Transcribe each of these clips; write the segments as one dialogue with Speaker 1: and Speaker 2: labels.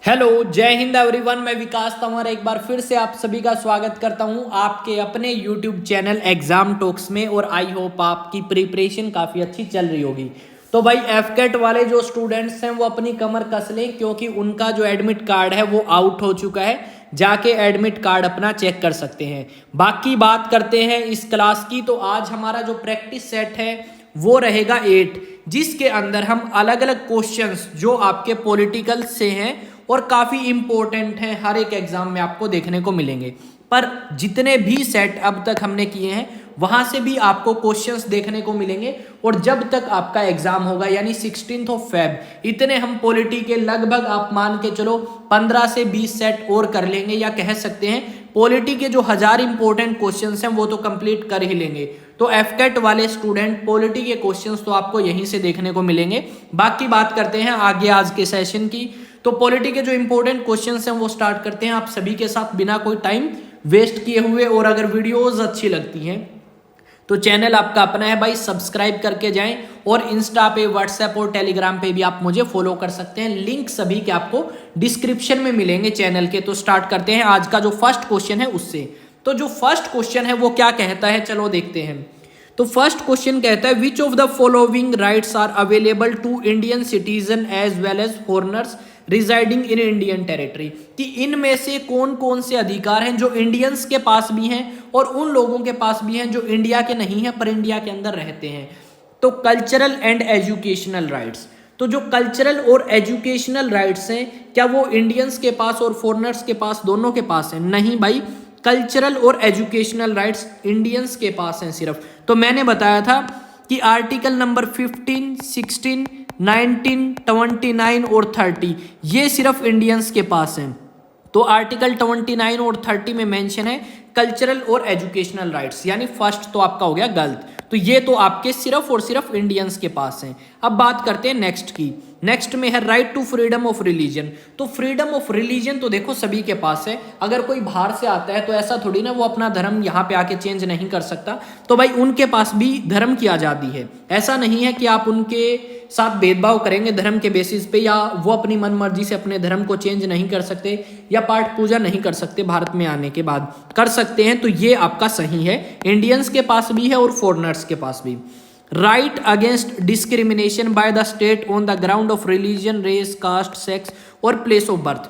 Speaker 1: Hello, जय Hind everyone. मैं विकास तंवर एक बार फिर से आप सभी का स्वागत करता हूं आपके अपने यूट्यूब चैनल एग्जाम टॉक्स में। और आई होप आपकी प्रिपरेशन काफ़ी अच्छी चल रही होगी। तो भाई एफकेट वाले जो स्टूडेंट्स हैं वो अपनी कमर कस लें, क्योंकि उनका जो एडमिट कार्ड है वो आउट हो चुका है। जाके एडमिट कार्ड अपना चेक कर सकते हैं। बाकी बात करते हैं इस क्लास की। तो आज हमारा जो प्रैक्टिस सेट है वो रहेगा 8, जिसके अंदर हम अलग अलग क्वेश्चंस जो आपके पॉलिटिकल से हैं और काफ़ी इंपॉर्टेंट हैं, हर एक एग्जाम में आपको देखने को मिलेंगे। पर जितने भी सेट अब तक हमने किए हैं वहां से भी आपको क्वेश्चंस देखने को मिलेंगे। और जब तक आपका एग्जाम होगा यानी 16 फेब, इतने हम पॉलिटी के लगभग आप मान के चलो 15 से 20 सेट और कर लेंगे, या कह सकते हैं पॉलिटी के जो 1000 इंपॉर्टेंट क्वेश्चंस हैं वो तो कंप्लीट कर ही लेंगे। तो एफकेट वाले स्टूडेंट पॉलिटी के क्वेश्चंस तो आपको यहीं से देखने को मिलेंगे। बाकी बात करते हैं आगे आज के सेशन की। तो पॉलिटी के जो इंपॉर्टेंट क्वेश्चंस हैं वो स्टार्ट करते हैं आप सभी के साथ बिना कोई टाइम वेस्ट किए हुए। और अगर वीडियोस अच्छी लगती हैं तो चैनल आपका अपना है भाई, सब्सक्राइब करके जाएं। और इंस्टा पे, व्हाट्सएप और टेलीग्राम पे भी आप मुझे फॉलो कर सकते हैं। लिंक सभी के आपको डिस्क्रिप्शन में मिलेंगे चैनल के। तो स्टार्ट करते हैं आज का जो फर्स्ट क्वेश्चन है उससे। तो जो फर्स्ट क्वेश्चन है वो क्या कहता है, चलो देखते हैं। तो फर्स्ट क्वेश्चन कहता है which of the following rights are available to Indian citizen as well as foreigners residing in Indian territory. कि इनमें से कौन कौन से अधिकार हैं जो इंडियंस के पास भी हैं और उन लोगों के पास भी हैं जो इंडिया के नहीं हैं पर इंडिया के अंदर रहते हैं। तो कल्चरल एंड एजुकेशनल राइट्स। तो जो कल्चरल और एजुकेशनल राइट्स हैं क्या वो इंडियंस के पास और फॉरेनर्स के पास दोनों के पास हैं? नहीं भाई, कल्चरल और एजुकेशनल राइट्स इंडियंस के पास हैं सिर्फ। तो मैंने बताया था कि आर्टिकल नंबर 15, 16, 19, 29 और 30 ये सिर्फ इंडियंस के पास हैं। तो आर्टिकल 29 और 30 में मेंशन है कल्चरल और एजुकेशनल राइट्स, यानी फर्स्ट तो आपका हो गया गलत। तो ये तो आपके सिर्फ और सिर्फ इंडियंस के पास हैं। अब बात करते हैं नेक्स्ट की। नेक्स्ट में है right to freedom of religion. तो फ्रीडम ऑफ रिलीजन तो देखो सभी के पास है। अगर कोई बाहर से आता है तो ऐसा थोड़ी ना वो अपना धर्म यहाँ पे आके चेंज नहीं कर सकता। तो भाई उनके पास भी धर्म की आज़ादी है। ऐसा नहीं है कि आप उनके साथ भेदभाव करेंगे धर्म के बेसिस पे, या वो अपनी मन मर्जी से अपने धर्म को चेंज नहीं कर सकते या पाठ पूजा नहीं कर सकते। भारत में आने के बाद कर सकते हैं। तो ये आपका सही है, इंडियंस के पास भी है और फॉरेनर्स के पास भी। Right against discrimination by the state on the ground of religion, race, caste, sex और प्लेस ऑफ बर्थ।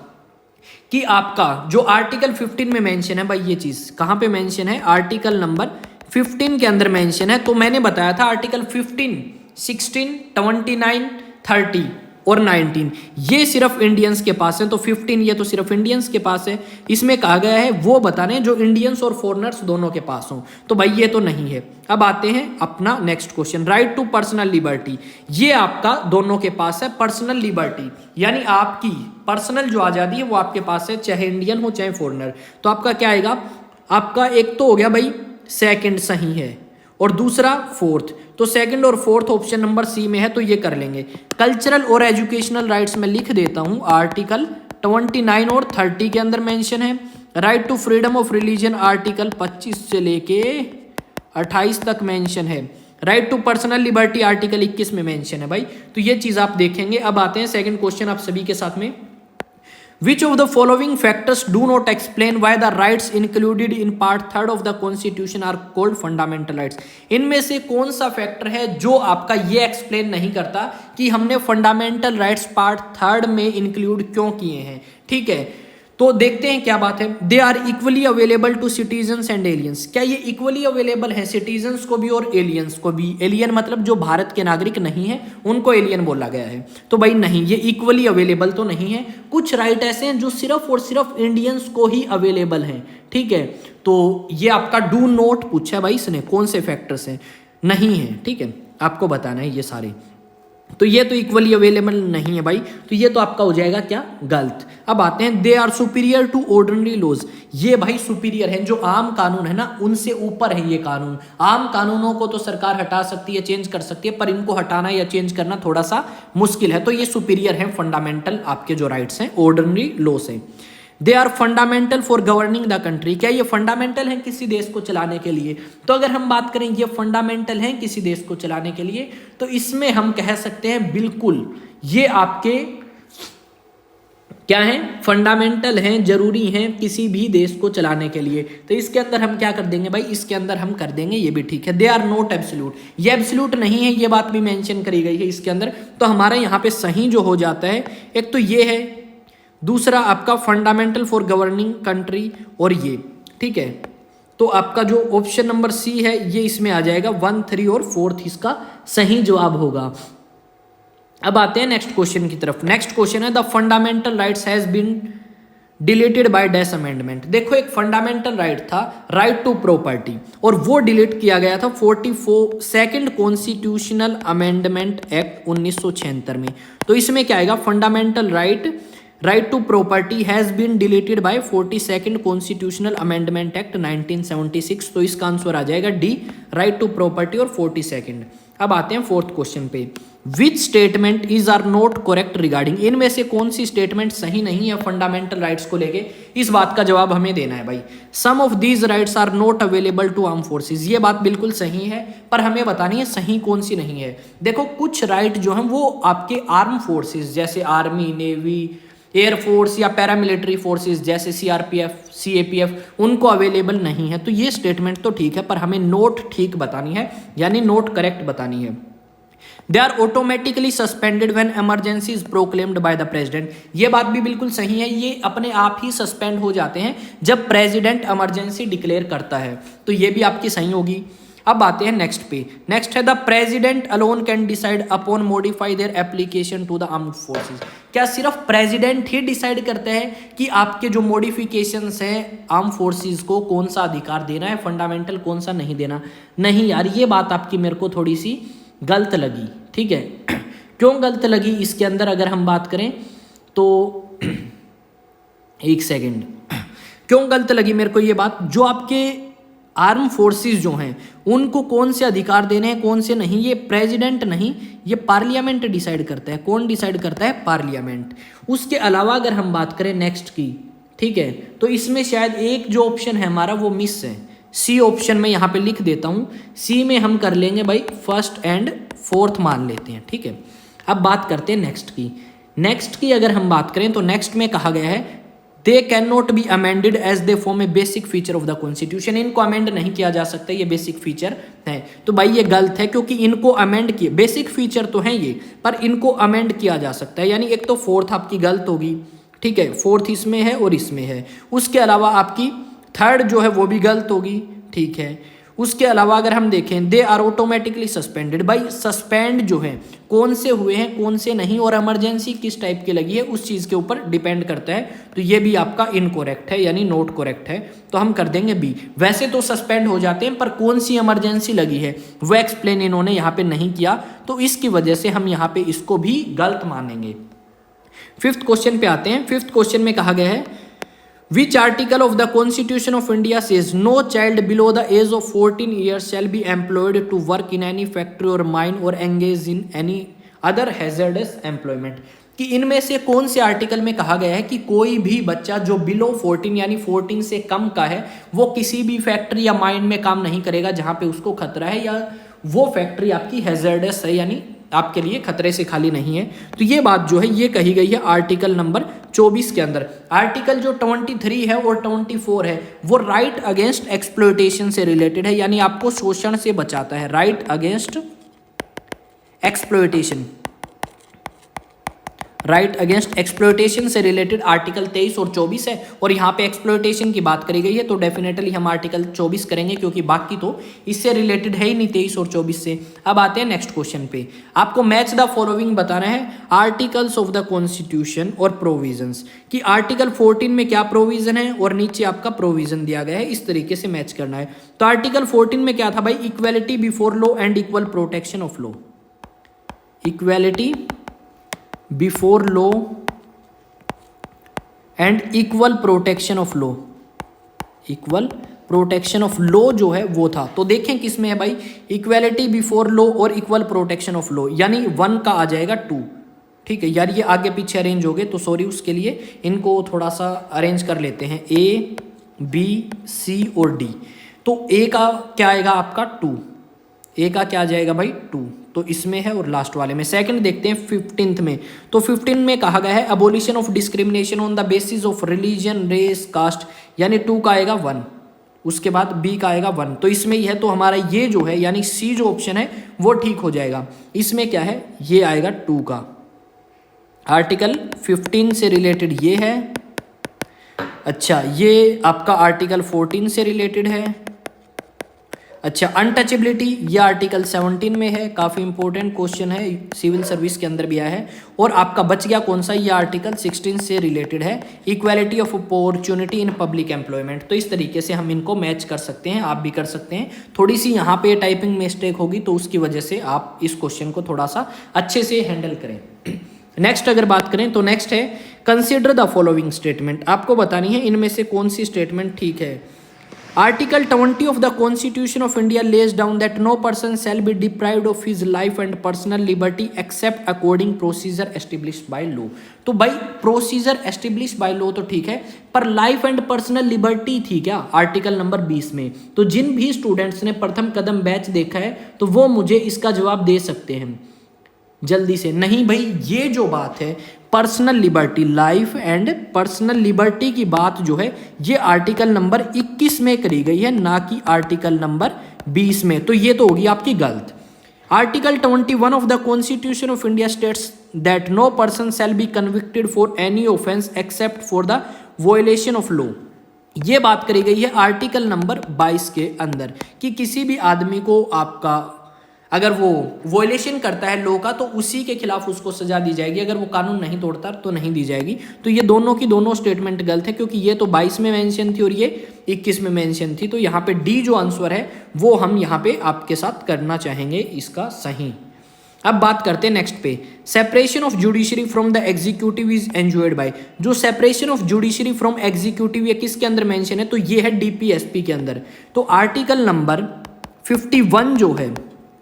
Speaker 1: कि आपका जो आर्टिकल 15 में मेंशन है भाई, ये चीज कहां पे मेंशन है? आर्टिकल नंबर 15 के अंदर मेंशन है। तो मैंने बताया था आर्टिकल 15, 16, 29, 30 और 19 ये सिर्फ इंडियंस के पास है। तो 15 ये तो सिर्फ इंडियंस के पास है। इसमें कहा गया है वो बताने जो इंडियंस और फॉरेनर्स दोनों के पास हों। तो भाई ये तो नहीं है। अब आते हैं अपना next question, right to personal liberty. ये आपका दोनों के पास है पर्सनल लिबर्टी, यानी आपकी पर्सनल जो आज़ादी है वो आपके पास है, चाहे इंडियन हो चाहे फॉरेनर। तो आपका क्या आएगा? आपका एक तो हो गया भाई सेकंड सही है और दूसरा फोर्थ। तो सेकंड और फोर्थ ऑप्शन नंबर सी में है, तो ये कर लेंगे। कल्चरल और एजुकेशनल राइट्स में लिख देता हूं आर्टिकल 29 और 30 के अंदर मेंशन है। Right to freedom of religion article 25 से लेके 28 तक मेंशन है। Right to personal liberty article 21 में मेंशन है भाई। तो ये चीज आप देखेंगे। अब आते हैं सेकंड क्वेश्चन आप सभी के साथ में। Which of the following factors do not explain why the rights included in part 3 of the Constitution are called fundamental rights? इनमें से कौन सा फैक्टर है जो आपका ये एक्सप्लेन नहीं करता कि हमने फंडामेंटल राइट्स पार्ट 3 में इंक्लूड क्यों किए हैं? ठीक है, तो देखते हैं क्या बात है। They are equally available to citizens and aliens. क्या ये इक्वली अवेलेबल है सिटीजन्स को भी और एलियंस को भी? एलियन मतलब जो भारत के नागरिक नहीं है उनको एलियन बोला गया है। तो भाई नहीं, ये इक्वली अवेलेबल तो नहीं है। कुछ राइट ऐसे हैं जो सिर्फ और सिर्फ इंडियंस को ही अवेलेबल हैं। ठीक है, तो ये आपका डू नॉट पूछा है भाई इसने, कौन से फैक्टर्स हैं? नहीं है। ठीक है, आपको बताना है ये सारे। तो ये तो इक्वली अवेलेबल नहीं है भाई, तो ये तो आपका हो जाएगा क्या? गलत। अब आते हैं they are superior to ordinary laws. ये भाई सुपीरियर है, जो आम कानून है ना उनसे ऊपर है ये कानून। आम कानूनों को तो सरकार हटा सकती है, चेंज कर सकती है, पर इनको हटाना या चेंज करना थोड़ा सा मुश्किल है। तो ये सुपीरियर है फंडामेंटल आपके जो राइट्स हैं ऑर्डिनरी लॉ से। They are fundamental for governing the country. क्या ये फंडामेंटल है किसी देश को चलाने के लिए? तो अगर हम बात करें ये फंडामेंटल है किसी देश को चलाने के लिए, तो इसमें हम कह सकते हैं बिल्कुल ये आपके क्या है, फंडामेंटल हैं, जरूरी हैं किसी भी देश को चलाने के लिए। तो इसके अंदर हम क्या कर देंगे भाई, इसके अंदर हम कर देंगे ये भी ठीक है, दे आर नॉट एब्सोल्यूट, ये एब्सोल्यूट नहीं है, ये बात भी मेंशन करी गई है इसके अंदर। तो हमारा यहाँ पे सही जो हो जाता है, एक तो ये है, दूसरा आपका फंडामेंटल फॉर गवर्निंग कंट्री, और ये ठीक है। तो आपका जो ऑप्शन नंबर सी है ये इसमें आ जाएगा, 1, 3 और 4 इसका सही जवाब होगा। अब आते हैं नेक्स्ट क्वेश्चन की तरफ। नेक्स्ट क्वेश्चन है the fundamental rights has been deleted by dash amendment. देखो एक फंडामेंटल राइट था, राइट टू प्रॉपर्टी, और वो डिलीट किया गया था 42 कॉन्स्टिट्यूशनल अमेंडमेंट एक्ट 1976 में। तो इसमें क्या आएगा, fundamental right to property has been deleted by 42 constitutional amendment act 1976। तो इसका आंसर आ जाएगा डी, राइट टू प्रॉपर्टी और 42। अब आते हैं फोर्थ क्वेश्चन पे, which statement is are not correct regarding, इनमें से कौन सी स्टेटमेंट सही नहीं है फंडामेंटल राइट्स को लेके, इस बात का जवाब हमें देना है भाई। Some of these rights are not available to armed forces, ये बात बिल्कुल सही है, पर हमें बतानी है सही कौन सी नहीं है। देखो कुछ राइट जो है वो आपके आर्म फोर्सेज जैसे आर्मी, नेवी, एयरफोर्स या पैरामिलिट्री फोर्सेस जैसे सीआरपीएफ, सीएपीएफ, उनको अवेलेबल नहीं है। तो ये स्टेटमेंट तो ठीक है, पर हमें नोट ठीक बतानी है, यानी नोट करेक्ट बतानी है। They are automatically suspended when emergency is proclaimed by the president, ये बात भी बिल्कुल सही है, ये अपने आप ही सस्पेंड हो जाते हैं जब प्रेसिडेंट इमरजेंसी डिक्लेयर करता है। तो ये भी आपकी सही होगी। अब आते हैं नेक्स्ट पे, नेक्स्ट है the president alone can decide upon modify their application to the armed forces, क्या सिर्फ प्रेसिडेंट ही डिसाइड करते हैं कि आपके जो मॉडिफिकेशंस हैं आर्म फोर्सेस को कौन सा अधिकार देना है फंडामेंटल, कौन सा नहीं देना? नहीं यार, ये बात आपकी मेरे को थोड़ी सी गलत लगी, ठीक है। क्यों गलत लगी इसके अंदर अगर हम बात करें तो एक सेकेंड, क्यों गलत लगी मेरे को ये बात, जो आपके आर्म फोर्सेस जो हैं उनको कौन से अधिकार देने हैं कौन से नहीं, ये प्रेसिडेंट नहीं, ये पार्लियामेंट डिसाइड करता है। कौन डिसाइड करता है? पार्लियामेंट। उसके अलावा अगर हम बात करें नेक्स्ट की, ठीक है, तो इसमें शायद एक जो ऑप्शन है हमारा वो मिस है, सी ऑप्शन में यहाँ पे लिख देता हूँ, सी में हम कर लेंगे भाई फर्स्ट एंड फोर्थ मान लेते हैं, ठीक है। अब बात करते हैं नेक्स्ट की। नेक्स्ट की अगर हम बात करें तो नेक्स्ट में कहा गया है they can not be amended as they form a basic feature of the constitution, इनको अमेंड नहीं किया जा सकता, ये बेसिक फीचर है। तो भाई ये गलत है, क्योंकि इनको अमेंड किए, बेसिक फीचर तो है ये, पर इनको अमेंड किया जा सकता है, यानी एक तो फोर्थ आपकी गलत होगी, ठीक है, फोर्थ इसमें है और इसमें है। उसके अलावा आपकी थर्ड जो है वो भी गलत होगी, ठीक है। उसके अलावा अगर हम देखें दे आर ऑटोमेटिकली सस्पेंडेड, भाई सस्पेंड जो है कौन से हुए हैं कौन से नहीं, और इमरजेंसी किस टाइप की लगी है उस चीज़ के ऊपर डिपेंड करता है। तो ये भी आपका इनकोरेक्ट है, यानी नोट करेक्ट है, तो हम कर देंगे बी। वैसे तो सस्पेंड हो जाते हैं, पर कौन सी इमरजेंसी लगी है वो एक्सप्लेन इन्होंने यहाँ पे नहीं किया, तो इसकी वजह से हम यहाँ पे इसको भी गलत मानेंगे। फिफ्थ क्वेश्चन पे आते हैं। फिफ्थ क्वेश्चन में कहा गया है Which article of the Constitution of India says no child below the age of 14 years shall be employed to work in any factory or mine or engage in any other hazardous employment? कि इनमें से कौन से article में कहा गया है कि कोई भी बच्चा जो बिलो 14 यानी 14 से कम का है वो किसी भी फैक्ट्री या माइन में काम नहीं करेगा जहां पे उसको खतरा है, या वो फैक्ट्री आपकी हैजर्डस है, यानी आपके लिए खतरे से खाली नहीं है। तो ये बात जो है ये कही गई है आर्टिकल नंबर 24 के अंदर। आर्टिकल जो 23 है और 24 है वो राइट अगेंस्ट एक्सप्लॉयटेशन से रिलेटेड है, यानी आपको शोषण से बचाता है। Right against exploitation, right against exploitation से रिलेटेड आर्टिकल 23 और 24 है, और यहाँ पे एक्सप्लॉयटेशन की बात करी गई है, तो डेफिनेटली हम आर्टिकल 24 करेंगे, क्योंकि बाकी तो इससे रिलेटेड है ही नहीं 23 और 24 से। अब आते हैं नेक्स्ट क्वेश्चन पे, आपको मैच द फॉलोइंग बताना है आर्टिकल्स ऑफ द कॉन्स्टिट्यूशन और प्रोविजंस, कि आर्टिकल 14 में क्या प्रोविजन है और नीचे आपका प्रोविजन दिया गया है, इस तरीके से मैच करना है। तो आर्टिकल 14 में क्या था भाई, equality before law and equal protection of law, equality before law and equal protection of law, equal protection of law जो है वो था। तो देखें किसमें है भाई, इक्वेलिटी बिफोर लॉ और इक्वल प्रोटेक्शन ऑफ लॉ, यानी 1 का आ जाएगा 2, ठीक है यार, ये आगे पीछे अरेंज हो गए तो सॉरी उसके लिए, इनको थोड़ा सा अरेंज कर लेते हैं, ए बी सी और डी। तो ए का क्या आएगा आपका 2, ए का क्या आ जाएगा भाई 2, तो इसमें है और लास्ट वाले में। सेकंड देखते हैं 15th में, तो 15 में कहा गया है abolition of discrimination on the basis of religion race caste, यानी 2 का आएगा 1, उसके बाद बी का आएगा 1, तो इसमें ही है, तो हमारा ये जो है यानी सी जो ऑप्शन है वो ठीक हो जाएगा। इसमें क्या है, ये आएगा 2 का। आर्टिकल 15 से रिलेटेड ये है। अच्छा, ये आपका आर्टिकल 14 से रिलेटेड है। अच्छा, अनटचेबिलिटी ये आर्टिकल 17 में है, काफ़ी इंपॉर्टेंट क्वेश्चन है, सिविल सर्विस के अंदर भी आया है। और आपका बच गया कौन सा, ये आर्टिकल 16 से रिलेटेड है, equality of opportunity in public employment. तो इस तरीके से हम इनको मैच कर सकते हैं, आप भी कर सकते हैं। थोड़ी सी यहाँ पे टाइपिंग मिस्टेक होगी तो उसकी वजह से आप इस क्वेश्चन को थोड़ा सा अच्छे से हैंडल करें। नेक्स्ट अगर बात करें तो नेक्स्ट है कंसिडर द फॉलोइंग स्टेटमेंट। आपको बतानी है इनमें से कौन सी स्टेटमेंट ठीक है। Article 20 of the constitution of India lays down that no person shall be deprived of his life and personal liberty except according procedure established by law. तो भाई प्रोसीजर एस्टेब्लिश्ड बाय लॉ तो ठीक है, पर life and personal liberty थी क्या article number 20 में। तो जिन भी स्टूडेंट्स ने प्रथम कदम बैच देखा है तो वो मुझे इसका जवाब दे सकते हैं जल्दी से। नहीं भाई, ये जो बात है personal liberty, life and personal liberty की बात जो है ये आर्टिकल नंबर 21 में करी गई है, ना कि आर्टिकल नंबर 20 में। तो ये तो होगी आपकी गलत। Article 21 of the constitution of India states that no person shall be convicted for any offence except for the violation of law. ये बात करी गई है आर्टिकल नंबर 22 के अंदर कि किसी भी आदमी को आपका अगर वो वोलेशन करता है लॉ का तो उसी के खिलाफ उसको सजा दी जाएगी, अगर वो कानून नहीं तोड़ता तो नहीं दी जाएगी। तो ये दोनों की दोनों स्टेटमेंट गलत है, क्योंकि ये तो 22 में मेंशन थी और ये 21 में मेंशन थी। तो यहाँ पे डी जो आंसर है वो हम यहाँ पे आपके साथ करना चाहेंगे इसका सही। अब बात करते हैं नेक्स्ट पे, separation of judiciary from the executive is enjoyed by. जो separation of judiciary from executive ये किसके अंदर मेंशन है, तो ये है डीपीएसपी के अंदर। तो आर्टिकल नंबर 51 जो है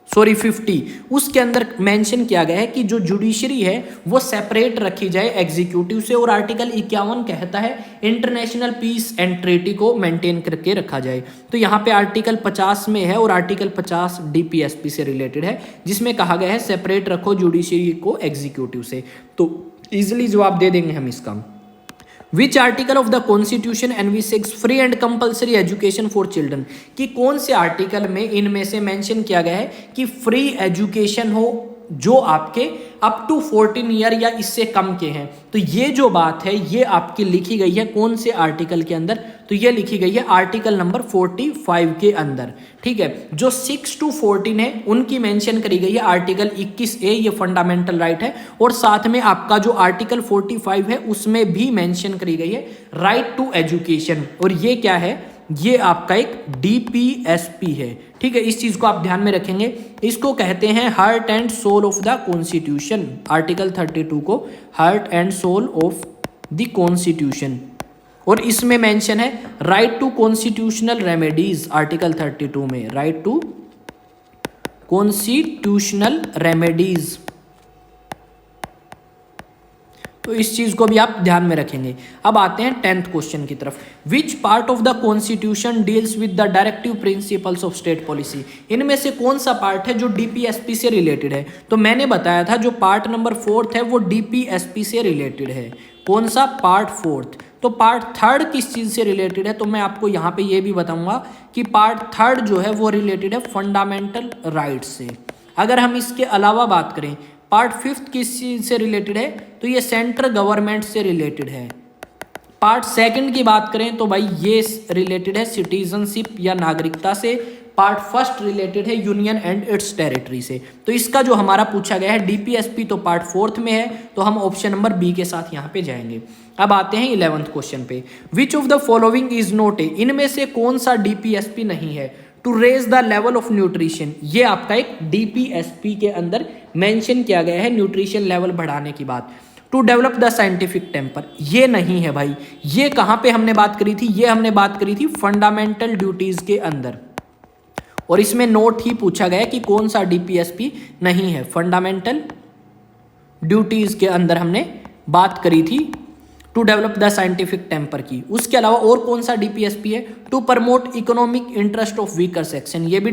Speaker 1: 50 उसके अंदर मेंशन किया गया है कि जो जुडिशरी है वो सेपरेट रखी जाए एग्जीक्यूटिव से, और आर्टिकल 51 कहता है इंटरनेशनल पीस एंड ट्रीटी को मेंटेन करके रखा जाए। तो यहाँ पे आर्टिकल 50 में है और आर्टिकल 50 डीपीएसपी से रिलेटेड है, जिसमें कहा गया है सेपरेट रखो जुडिशरी को एग्जीक्यूटिव से। तो इजिली जवाब दे देंगे हम इसका। Which article of the constitution envisages free and compulsory education for children, कि कौन से आर्टिकल में इनमें से मेंशन किया गया है कि फ्री एजुकेशन हो जो आपके अप टू 14 ईयर या इससे कम के हैं। तो ये जो बात है ये आपकी लिखी गई है कौन से आर्टिकल के अंदर, तो ये लिखी गई है आर्टिकल नंबर 45 के अंदर। ठीक है, जो 6 to 14 है उनकी मेंशन करी गई है आर्टिकल 21A, ये फंडामेंटल राइट है। और साथ में आपका जो आर्टिकल 45 है उसमें भी मेंशन करी गई है राइट टू एजुकेशन, और ये क्या है, ये आपका एक डीपीएसपी है। ठीक है, इस चीज को आप ध्यान में रखेंगे। इसको कहते हैं heart and soul of the constitution. Article 32 को heart and soul of the constitution, और इसमें मेंशन है right to constitutional remedies. Article 32 में राइट टू कॉन्स्टिट्यूशनल रेमेडीज, तो इस चीज को भी आप ध्यान में रखेंगे। अब आते हैं 10th क्वेश्चन की तरफ। Which part of the constitution deals with the directive principles of state policy. इनमें से कौन सा पार्ट है जो डीपीएसपी से रिलेटेड है, तो मैंने बताया था जो पार्ट नंबर 4 है वो डीपीएसपी से रिलेटेड है। कौन सा, पार्ट 4। तो पार्ट 3 किस चीज से रिलेटेड है, तो मैं आपको यहाँ पे ये भी बताऊंगा कि पार्ट 3 जो है वो रिलेटेड है फंडामेंटल राइट से। अगर हम इसके अलावा बात करें, पार्ट 5 किस चीज से रिलेटेड है, तो ये सेंट्रल गवर्नमेंट से रिलेटेड है। पार्ट 2 की बात करें तो भाई ये रिलेटेड है सिटीजनशिप या नागरिकता से। पार्ट 1 रिलेटेड है यूनियन एंड इट्स टेरिटरी से। तो इसका जो हमारा पूछा गया है डीपीएसपी तो पार्ट 4 में है, तो हम ऑप्शन नंबर बी के साथ यहाँ पे जाएंगे। अब आते हैं 11th क्वेश्चन पे। Which of the following is not a, इनमें से कौन सा डीपीएसपी नहीं है। To raise the level of nutrition, ये आपका एक डीपीएसपी के अंदर मेंशन किया गया है न्यूट्रिशन लेवल बढ़ाने की बात। To develop the scientific temper, ये नहीं है भाई। ये कहाँ पे हमने बात करी थी, ये हमने बात करी थी फंडामेंटल ड्यूटीज के अंदर, और इसमें नोट ही पूछा गया कि कौन सा डीपीएसपी नहीं है। फंडामेंटल ड्यूटीज के अंदर हमने बात करी थी to develop the scientific temper की। उसके अलावा और कौन सा डीपीएसपी है, to promote economic interest of weaker section, ये भी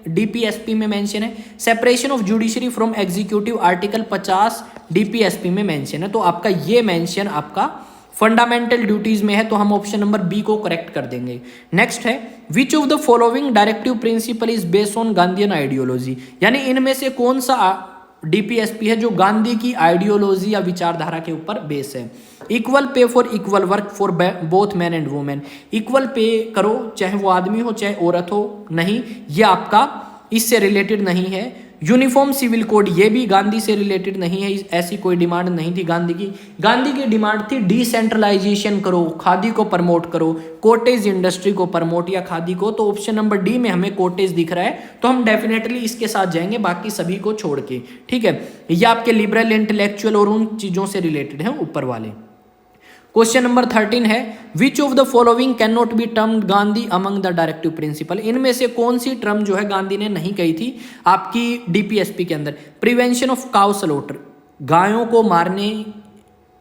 Speaker 1: डीपीएसपी में मेंशन है। Separation of judiciary from executive article 50 DPSP में मेंशन है। तो आपका ये मेंशन आपका फंडामेंटल ड्यूटीज में है, तो हम ऑप्शन नंबर बी को करेक्ट कर देंगे। नेक्स्ट है which of the following directive principle is based on Gandhian ideology, यानी इनमें से कौन सा डीपीएसपी है जो गांधी की आइडियोलॉजी या विचारधारा के ऊपर बेस है। Equal pay for equal work for both man and women, equal pay करो चाहे वो आदमी हो चाहे औरत हो, नहीं ये आपका इससे रिलेटेड नहीं है। यूनिफॉर्म सिविल कोड ये भी गांधी से रिलेटेड नहीं है, ऐसी कोई डिमांड नहीं थी गांधी की। गांधी की डिमांड थी डिसेंट्रलाइजेशन करो, खादी को प्रमोट करो, कोटेज इंडस्ट्री को प्रमोट या खादी को। तो ऑप्शन नंबर डी में हमें कोटेज दिख रहा है, तो हम डेफिनेटली इसके साथ जाएंगे बाकी सभी को छोड़ के, ठीक है। ये आपके लिबरल इंटेलेक्चुअल और उन चीजों से रिलेटेड है ऊपर वाले। क्वेश्चन नंबर 13 है which of the following can not be termed Gandhi among the directive principle, इनमें से कौन सी टर्म जो है गांधी ने नहीं कही थी आपकी डीपीएसपी के अंदर। प्रिवेंशन ऑफ काउ स्लॉटर, गायों को मारने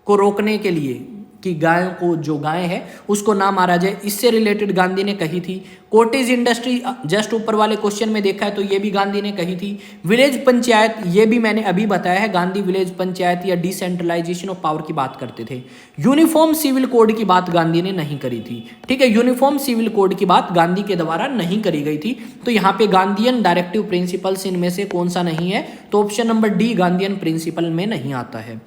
Speaker 1: को रोकने के लिए कि गायों को जो गाय है उसको ना मारा जाए, इससे रिलेटेड गांधी ने कही थी। कोटेज इंडस्ट्री जस्ट ऊपर वाले क्वेश्चन में देखा है तो ये भी गांधी ने कही थी। विलेज पंचायत ये भी मैंने अभी बताया है, गांधी विलेज पंचायत या डिसेंट्रलाइजेशन ऑफ पावर की बात करते थे। यूनिफॉर्म सिविल कोड की बात गांधी ने नहीं करी थी, ठीक है। यूनिफॉर्म सिविल कोड की बात गांधी के द्वारा नहीं करी गई थी, तो यहाँ पे गांधीयन डायरेक्टिव प्रिंसिपल्स इनमें से कौन सा नहीं है, तो option number D Gandhian principle में नहीं आता है।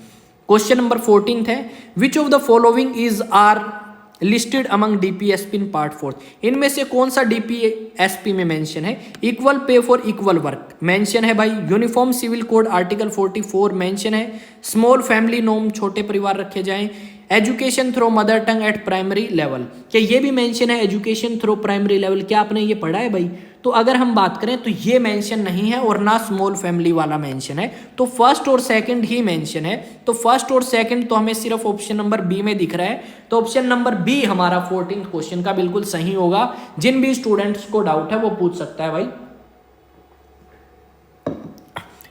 Speaker 1: क्वेश्चन नंबर 14 है which of the following is are listed among DPSP in part 4, इनमें से कौन सा डीपीएसपी में मेंशन है। Equal pay for equal work mention है भाई, uniform civil code article 44 mention है, स्मॉल फैमिली नॉर्म छोटे परिवार रखे जाएं, education through mother tongue at primary level, क्या ये भी मेंशन है एजुकेशन थ्रो प्राइमरी लेवल, क्या आपने ये पढ़ा है भाई। तो अगर हम बात करें तो ये मेंशन नहीं है और ना स्मॉल फैमिली वाला मेंशन है, तो फर्स्ट और सेकंड ही मेंशन है। तो फर्स्ट और सेकंड तो हमें सिर्फ ऑप्शन नंबर बी में दिख रहा है, तो ऑप्शन नंबर बी हमारा 14th क्वेश्चन का बिल्कुल सही होगा। जिन भी स्टूडेंट्स को डाउट है वो पूछ सकता है भाई,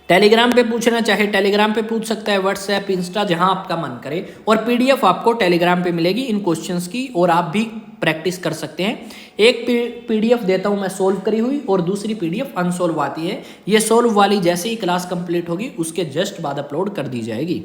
Speaker 1: टेलीग्राम पे पूछना चाहे टेलीग्राम पे पूछ सकता है, व्हाट्सएप इंस्टा जहां आपका मन करे, और पीडीएफ आपको टेलीग्राम पे मिलेगी इन क्वेश्चंस की, और आप भी प्रैक्टिस कर सकते हैं। एक पीडीएफ देता हूं मैं सोल्व करी हुई और दूसरी पीडीएफ अनसोल्व आती है, ये सोल्व वाली जैसे ही क्लास कंप्लीट होगी उसके जस्ट बाद अपलोड कर दी जाएगी।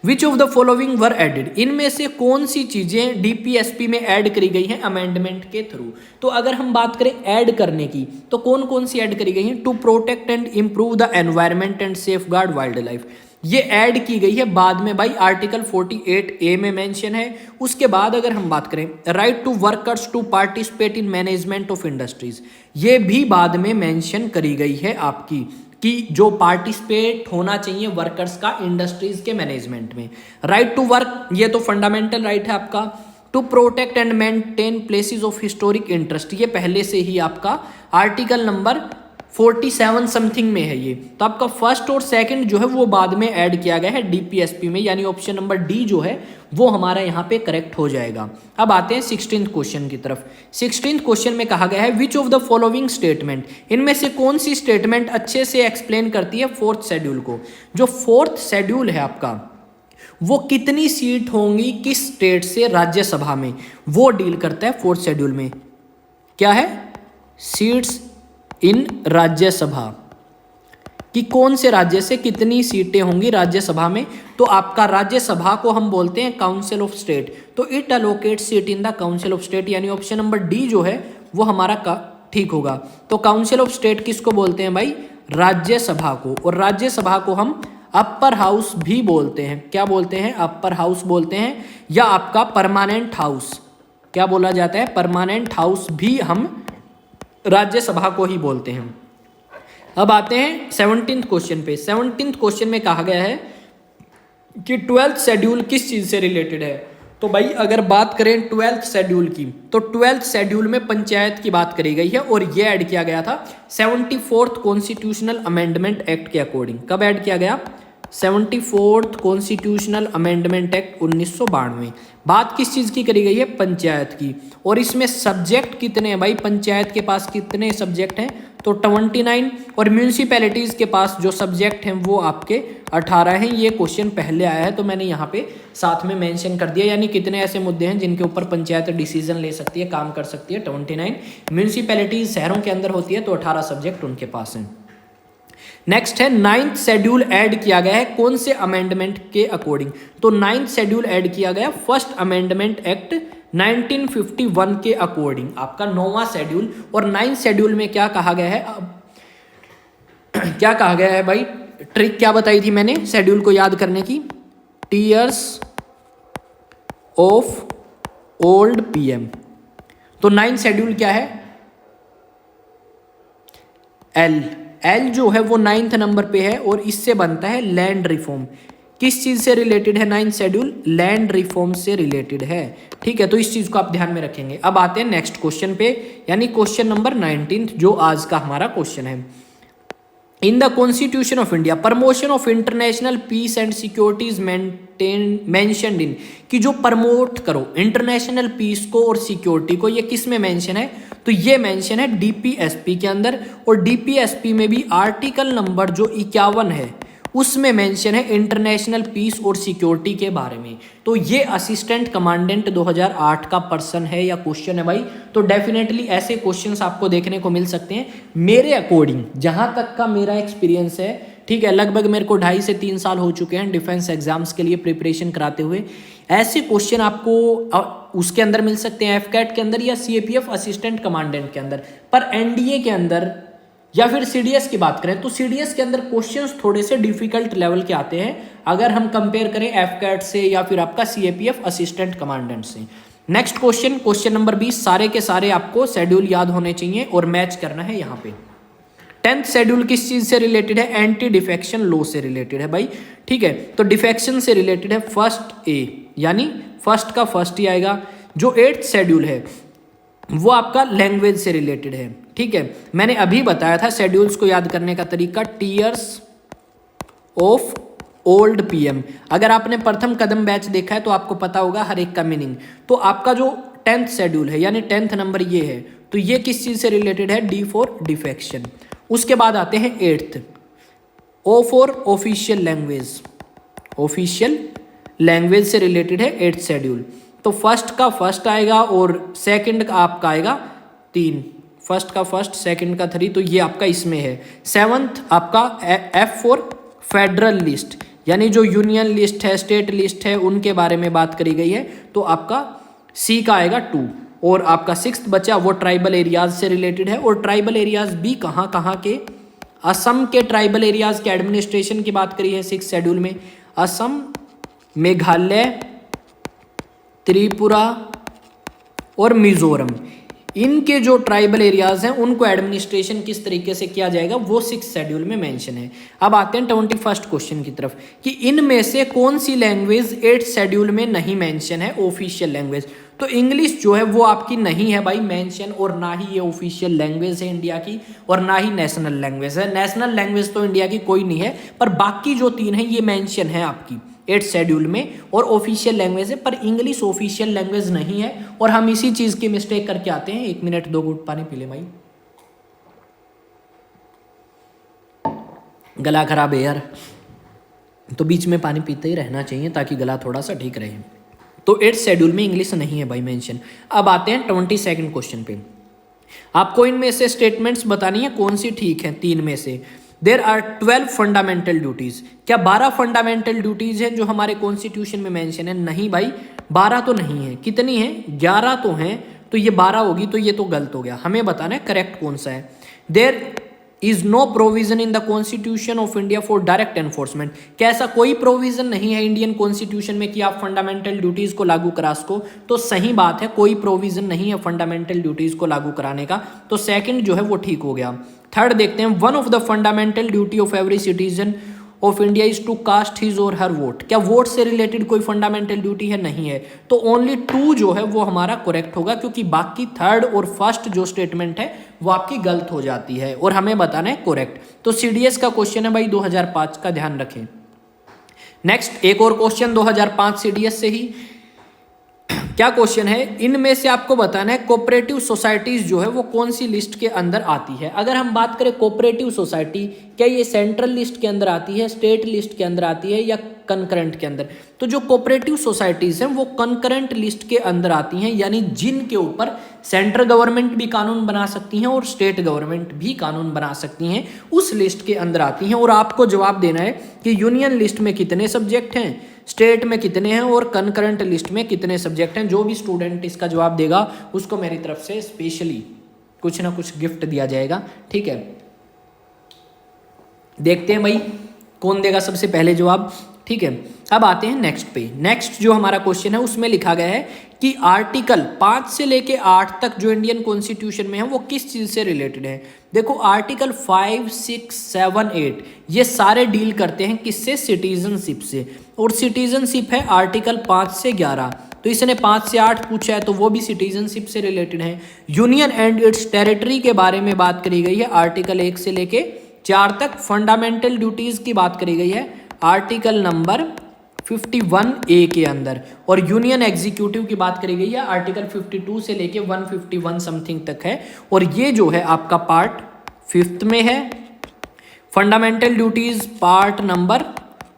Speaker 1: Which of the following were added, इनमें से कौन सी चीजें डीपीएसपी में ऐड करी गई हैं अमेंडमेंट के थ्रू। तो अगर हम बात करें ऐड करने की तो कौन कौन सी ऐड करी गई हैं। To protect and improve the environment and safeguard wildlife, ये ऐड की गई है बाद में भाई, आर्टिकल 48A में मेंशन है। उसके बाद अगर हम बात करें right to workers to participate in management of industries, ये भी बाद में मेंशन करी गई है आपकी, कि जो पार्टिसिपेट होना चाहिए वर्कर्स का इंडस्ट्रीज के मैनेजमेंट में। राइट टू वर्क ये तो फंडामेंटल राइट है आपका। To protect and maintain places of historic interest, ये पहले से ही आपका आर्टिकल नंबर 47 समथिंग में है ये, तो आपका फर्स्ट और सेकंड जो है वो बाद में ऐड किया गया है डीपीएसपी में, यानी ऑप्शन नंबर डी जो है वो हमारा यहाँ पे करेक्ट हो जाएगा। अब आते हैं 16th क्वेश्चन की तरफ। 16th क्वेश्चन में कहा गया है which of the following statement, इनमें से कौन सी स्टेटमेंट अच्छे से एक्सप्लेन करती है 4th शेड्यूल को। जो 4th शेड्यूल है आपका वो कितनी सीट होंगी किस स्टेट से राज्यसभा में, वो डील करता है 4th शेड्यूल में। क्या है, सीट्स इन राज्यसभा, कि कौन से राज्य से कितनी सीटें होंगी राज्यसभा में। तो आपका राज्यसभा को हम बोलते हैं काउंसिल ऑफ स्टेट, तो it allocate seat in the council of state, यानी ऑप्शन नंबर डी जो है वो हमारा ठीक होगा। तो काउंसिल ऑफ स्टेट किसको बोलते हैं भाई, राज्यसभा को, और राज्यसभा को हम अपर हाउस भी बोलते हैं। क्या बोलते हैं, अपर हाउस बोलते हैं, या आपका परमानेंट हाउस, क्या बोला जाता है, परमानेंट हाउस भी हम राज्यसभा को ही बोलते हैं। अब आते हैं 17th क्वेश्चन पे। 17th क्वेश्चन में कहा गया है कि 12th शेड्यूल किस चीज से रिलेटेड है। तो भाई अगर बात करें 12th शेड्यूल की, तो 12th शेड्यूल में पंचायत की बात करी गई है, और ये ऐड किया गया था 74th कॉन्स्टिट्यूशनल अमेंडमेंट एक्ट के अकॉर्डिंग। कब ऐड किया गया, 74th कॉन्स्टिट्यूशनल अमेंडमेंट एक्ट 1992। बात किस चीज़ की करी गई है? पंचायत की। और इसमें सब्जेक्ट कितने हैं भाई? पंचायत के पास कितने सब्जेक्ट हैं? तो 29। और म्यूनिसिपैलिटीज़ के पास जो सब्जेक्ट हैं वो आपके 18 हैं। ये क्वेश्चन पहले आया है तो मैंने यहाँ पे साथ में मेंशन कर दिया, यानी कितने ऐसे मुद्दे हैं जिनके ऊपर पंचायत डिसीजन ले सकती है, काम कर सकती है। 29 म्यूनिसिपैलिटीज शहरों के अंदर होती है तो 18 सब्जेक्ट उनके पास हैं। नेक्स्ट है 9th शेड्यूल ऐड किया गया है कौन से अमेंडमेंट के अकॉर्डिंग? तो 9th शेड्यूल ऐड किया गया फर्स्ट अमेंडमेंट एक्ट 1951 के अकॉर्डिंग, आपका 9वां शेड्यूल। और 9th शेड्यूल में क्या कहा गया है? क्या कहा गया है भाई? ट्रिक क्या बताई थी मैंने शेड्यूल को याद करने की? Tears of old PM. तो 9th शेड्यूल क्या है? एल जो है वो 9th नंबर पे है और इससे बनता है लैंड रिफॉर्म। किस चीज से रिलेटेड है 9th शेड्यूल? लैंड रिफॉर्म से रिलेटेड है। ठीक है, तो इस चीज को आप ध्यान में रखेंगे। अब आते हैं नेक्स्ट क्वेश्चन पे, यानी क्वेश्चन नंबर 19 जो आज का हमारा क्वेश्चन है। In the constitution of India promotion of international peace and security is mentioned in, कि जो प्रमोट करो इंटरनेशनल पीस को और सिक्योरिटी को, ये किस में मेंशन है? तो ये मेंशन है डीपीएसपी के अंदर। और डीपीएसपी में भी आर्टिकल नंबर जो 51 है उसमें मेंशन है इंटरनेशनल पीस और सिक्योरिटी के बारे में। तो ये असिस्टेंट कमांडेंट 2008 का पर्सन है या क्वेश्चन है भाई। तो डेफिनेटली ऐसे क्वेश्चंस आपको देखने को मिल सकते हैं। मेरे अकॉर्डिंग जहां तक का मेरा एक्सपीरियंस है, ठीक है, लगभग मेरे को 2.5 से 3 साल हो चुके हैं डिफेंस एग्जाम्स के लिए प्रिपरेशन कराते हुए। ऐसे क्वेश्चन आपको उसके अंदर मिल सकते हैं, एफकैट के अंदर या सीएपीएफ असिस्टेंट कमांडेंट के अंदर। पर एनडीए के अंदर या फिर सीडीएस की बात करें तो सीडीएस के अंदर क्वेश्चंस थोड़े से डिफिकल्ट लेवल के आते हैं अगर हम कंपेयर करें एफकैट से या फिर आपका सीएपीएफ असिस्टेंट कमांडेंट से। Next question, question number 20। सारे के सारे आपको शेड्यूल याद होने चाहिए और मैच करना है यहाँ पे। 10th शेड्यूल किस चीज से रिलेटेड है? एंटी डिफेक्शन लॉ से रिलेटेड है भाई। ठीक है, तो डिफेक्शन से रिलेटेड है फर्स्ट ए, यानी फर्स्ट का फर्स्ट ही आएगा। जो 8th शेड्यूल है वो आपका लैंग्वेज से रिलेटेड है। ठीक है, मैंने अभी बताया था शेड्यूल्स को याद करने का तरीका, टीयर्स ऑफ ओल्ड पीएम। अगर आपने प्रथम कदम बैच देखा है तो आपको पता होगा हर एक का मीनिंग। तो आपका जो 10th शेड्यूल है यानी 10th नंबर ये है, तो ये किस चीज से रिलेटेड है? D for defection. उसके बाद आते हैं 8th, O for official language. Official language से रिलेटेड है 8th शेड्यूल। तो फर्स्ट का फर्स्ट आएगा और सेकंड का आपका आएगा 3, फर्स्ट का फर्स्ट, सेकंड का 3, तो ये आपका इसमें है। 7th आपका एफ फॉर फेडरल लिस्ट, यानी जो यूनियन लिस्ट है, स्टेट लिस्ट है, उनके बारे में बात करी गई है, तो आपका सी का आएगा 2। और आपका 6th बचा वो ट्राइबल एरियाज से रिलेटेड है। और ट्राइबल एरियाज भी कहाँ कहाँ के? असम के ट्राइबल एरियाज के एडमिनिस्ट्रेशन की बात करी है 6th शेड्यूल में। असम, मेघालय, त्रिपुरा और मिजोरम, इनके जो ट्राइबल एरियाज हैं उनको एडमिनिस्ट्रेशन किस तरीके से किया जाएगा वो 6th शेड्यूल में मेंशन है। अब आते हैं 21st क्वेश्चन की तरफ कि इनमें से कौन सी लैंग्वेज 8th शेड्यूल में नहीं मेंशन है ऑफिशियल लैंग्वेज? तो इंग्लिश जो है वो आपकी नहीं है भाई मेंशन, और ना ही ये ऑफिशियल लैंग्वेज है इंडिया की, और ना ही नेशनल लैंग्वेज है। नेशनल लैंग्वेज तो इंडिया की कोई नहीं है, पर बाकी जो 3 है ये मेंशन है आपकी 8th शेड्यूल में और ऑफिशियल लैंग्वेज है, पर इंग्लिश ऑफिशियल लैंग्वेज नहीं है। और हम इसी चीज की मिस्टेक करके आते हैं। 1 मिनट 2 घूंट पानी पी ले भाई, गला खराब है यार, तो बीच में पानी पीते ही रहना चाहिए ताकि गला थोड़ा सा ठीक रहे। तो 8th शेड्यूल में इंग्लिश नहीं है भाई मेंशन। अब आते हैं 22nd क्वेश्चन पे। आपको इनमें से स्टेटमेंट्स बतानी है कौन सी ठीक है 3 में से। There are 12 fundamental duties. क्या 12 फंडामेंटल ड्यूटीज हैं जो हमारे कॉन्स्टिट्यूशन में मेंशन है? नहीं भाई, 12 तो नहीं है। कितनी है? 11 तो हैं, तो ये 12 होगी, तो ये तो गलत हो गया। हमें बताना है करेक्ट कौन सा है। There is no provision in the constitution of India for direct enforcement. क्या ऐसा कोई प्रोविजन नहीं है इंडियन कॉन्स्टिट्यूशन में कि आप फंडामेंटल ड्यूटीज को लागू करा सको? तो सही बात है, कोई प्रोविजन नहीं है फंडामेंटल ड्यूटीज को लागू कराने का, तो सेकंड जो है वो ठीक हो गया। थर्ड देखते हैं, one of the fundamental duty of every citizen of India is to cast his or her vote. क्या वोट से रिलेटेड कोई फंडामेंटल ड्यूटी है? नहीं है। तो ओनली 2 जो है वो हमारा करेक्ट होगा, क्योंकि बाकी थर्ड और फर्स्ट जो स्टेटमेंट है वो आपकी गलत हो जाती है और हमें बताना है करेक्ट। तो सीडीएस का क्वेश्चन है भाई 2005 का, ध्यान रखें। नेक्स्ट एक और क्वेश्चन 2005 सीडीएस से ही। क्या क्वेश्चन है, इनमें से आपको बताना है कोऑपरेटिव सोसाइटीज जो है वो कौन सी लिस्ट के अंदर आती है। अगर हम बात करें कोऑपरेटिव सोसाइटी, क्या ये सेंट्रल लिस्ट के अंदर आती है, स्टेट लिस्ट के अंदर आती है या कंकरेंट के अंदर? तो जो कोऑपरेटिव सोसाइटीज हैं वो कंकरेंट लिस्ट के अंदर आती हैं, यानी जिनके ऊपर सेंट्रल गवर्नमेंट भी कानून बना सकती हैं और स्टेट गवर्नमेंट भी कानून बना सकती हैं, उस लिस्ट के अंदर आती हैं। और आपको जवाब देना है कि यूनियन लिस्ट में कितने सब्जेक्ट हैं, स्टेट में कितने हैं और कंकरेंट लिस्ट में कितने सब्जेक्ट हैं। जो भी स्टूडेंट इसका जवाब देगा उसको मेरी तरफ से स्पेशली कुछ ना कुछ गिफ्ट दिया जाएगा, ठीक है। देखते हैं भाई कौन देगा सबसे पहले जवाब, ठीक है। अब आते हैं नेक्स्ट पे। नेक्स्ट जो हमारा क्वेश्चन है उसमें लिखा गया है कि आर्टिकल 5 से लेके 8 तक जो इंडियन कॉन्स्टिट्यूशन में है वो किस चीज से रिलेटेड है। देखो आर्टिकल 5, 6, 7, 8 ये सारे डील करते हैं किससे, सिटीजनशिप से। और सिटीजनशिप है आर्टिकल 5 से 11, तो इसने 5 से 8 पूछा है तो वो भी सिटीजनशिप से रिलेटेड है। यूनियन एंड इट्स टेरिटरी के बारे में बात करी गई है आर्टिकल 1 से लेके 4 तक। फंडामेंटल ड्यूटीज की बात करी गई है आर्टिकल नंबर 51A के अंदर। और यूनियन एग्जीक्यूटिव की बात करी गई है आर्टिकल 52 से लेके 151 समथिंग तक है। और ये जो है आपका पार्ट 5 में है। Fundamental duties part number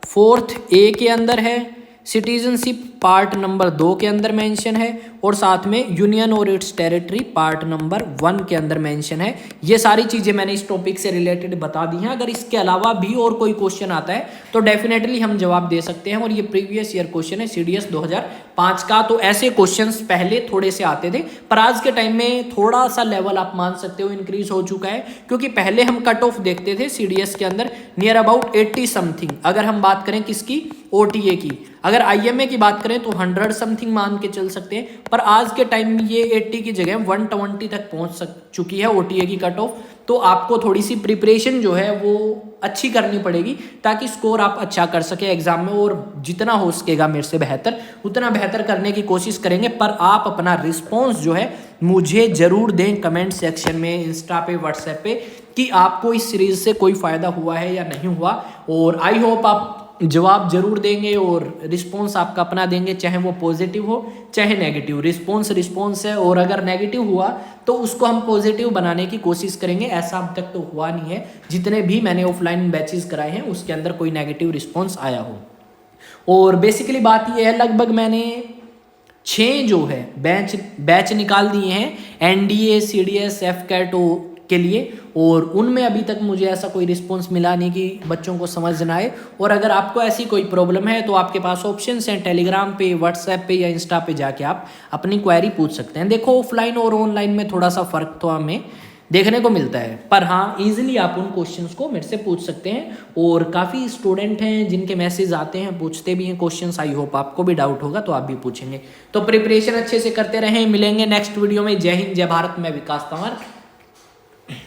Speaker 1: 4A के अंदर है। सिटीजनशिप पार्ट नंबर 2 के अंदर मेंशन है। और साथ में यूनियन और इट्स टेरिटरी पार्ट नंबर 1 के अंदर मेंशन है। ये सारी चीजें मैंने इस टॉपिक से रिलेटेड बता दी हैं। अगर इसके अलावा भी और कोई क्वेश्चन आता है तो डेफिनेटली हम जवाब दे सकते हैं। और ये प्रीवियस ईयर क्वेश्चन है सीडीएस 2005 का। तो ऐसे क्वेश्चंस पहले थोड़े से आते थे, पर आज के टाइम में थोड़ा सा लेवल आप मान सकते हो इंक्रीज हो चुका है, क्योंकि पहले हम कट ऑफ देखते थे सीडीएस के अंदर नियर अबाउट 80 समथिंग। अगर हम बात करें किसकी, ओटीए की। अगर आईएमए की बात करें तो 100 समथिंग मान के चल सकते हैं, पर आज के टाइम में ये 80 की जगह 120 तक पहुंच चुकी है ओटीए की कट ऑफ। तो आपको थोड़ी सी प्रिपरेशन जो है वो अच्छी करनी पड़ेगी ताकि स्कोर आप अच्छा कर सके एग्जाम में। और जितना हो सकेगा मेरे से बेहतर उतना बेहतर करने की कोशिश करेंगे। पर आप अपना रिस्पॉन्स जो है मुझे जरूर दें कमेंट सेक्शन में, इंस्टा पे, व्हाट्सएप पे, कि आपको इस सीरीज से कोई फायदा हुआ है या नहीं हुआ। और आई होप आप जवाब जरूर देंगे और रिस्पॉन्स आपका अपना देंगे, चाहे वो पॉजिटिव हो चाहे नेगेटिव। रिस्पॉन्स है, और अगर नेगेटिव हुआ तो उसको हम पॉजिटिव बनाने की कोशिश करेंगे। ऐसा अब तक तो हुआ नहीं है, जितने भी मैंने ऑफलाइन बैचेस कराए हैं उसके अंदर कोई नेगेटिव रिस्पॉन्स आया हो। और बेसिकली बात यह है, लगभग मैंने 6 जो है बैच निकाल दिए हैं एनडीए, सीडीएस, एफकैट के लिए। और उनमें अभी तक मुझे ऐसा कोई रिस्पॉन्स मिला नहीं कि बच्चों को समझ ना आए। और अगर आपको ऐसी कोई प्रॉब्लम है तो आपके पास ऑप्शंस हैं, टेलीग्राम पे, व्हाट्सएप पे या इंस्टा पे जाके आप अपनी क्वेरी पूछ सकते हैं। देखो ऑफलाइन और ऑनलाइन में थोड़ा सा फर्क तो हमें देखने को मिलता है, पर हाँ इजीली आप उन क्वेश्चंस को मेरे से पूछ सकते हैं। और काफ़ी स्टूडेंट हैं जिनके मैसेज आते हैं, पूछते भी हैं क्वेश्चंस। आई होप आपको भी डाउट होगा तो आप भी पूछेंगे। तो प्रिपरेशन अच्छे से करते रहें। मिलेंगे नेक्स्ट वीडियो में। जय हिंद, जय भारत। मैं विकास तंवर।